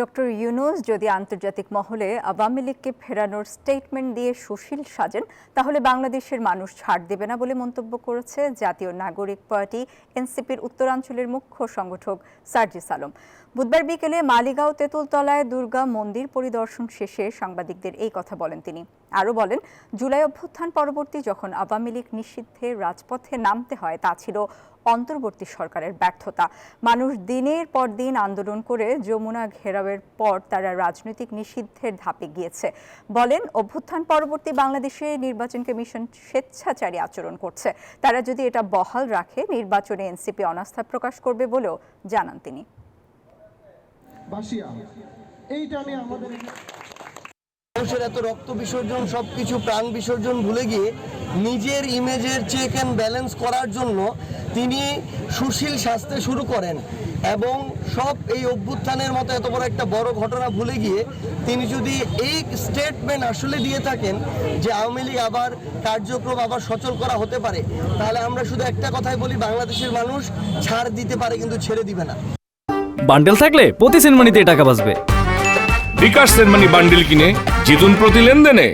Doctor Yunus যদি আন্তর্জাতিক মহলে আওয়ামী লীগকে ফেরানোর স্টেটমেন্ট দিয়ে সুশীল সাজেন তাহলে বাংলাদেশের মানুষ ছাড় দেবে না বলে মন্তব্য করেছে জাতীয় নাগরিক পার্টি এনসিপির উত্তরাঞ্চলের মুখ্য সংগঠক সার্জিস আলম। বুধবার বিকেলে মালিগাঁও তেঁতুলতলায় দুর্গা মন্দির পরিদর্শন শেষে সাংবাদিকদের এই কথা বলেন তিনি। আরও বলেন, জুলাই অভ্যুত্থান পরবর্তী যখন আওয়ামী লীগ নিষিদ্ধে রাজপথে নামতে হয় তা ছিল অন্তর্বর্তী সরকারের ব্যর্থতা। মানুষ দিনের পর দিন আন্দোলন করে যমুনা ঘেরাওয়ের পর তারা রাজনৈতিক নিষিদ্ধের ধাপে গিয়েছে। বলেন, অভ্যুত্থান পরবর্তী বাংলাদেশে নির্বাচন কমিশন স্বেচ্ছাচারী আচরণ করছে। তারা যদি এটা বহাল রাখে নির্বাচনে এনসিপি অনাস্থা প্রকাশ করবে বলেও জানান তিনি। মানুষের এত রক্ত বিসর্জন, সবকিছু প্রাণ বিসর্জন ভুলে গিয়ে নিজের ইমেজের চেক অ্যান্ড ব্যালেন্স করার জন্য তিনি সুশীল সাজতে শুরু করেন এবং সব এই অভ্যুত্থানের মতো এত বড় একটা বড় ঘটনা ভুলে গিয়ে তিনি যদি এই স্টেটমেন্ট আসলে দিয়ে থাকেন যে আওয়ামী লীগ আবার কার্যক্রম আবার সচল করা হতে পারে, তাহলে আমরা শুধু একটা কথাই বলি, বাংলাদেশের মানুষ ছাড় দিতে পারে কিন্তু ছেড়ে দিবে না। বান্ডেল থাকলে প্রতি সেনমানিতে টাকা বাঁচবে। বিকাশ সেনমানি বান্ডেল কিনে জিতুন প্রতি লেনদেনে।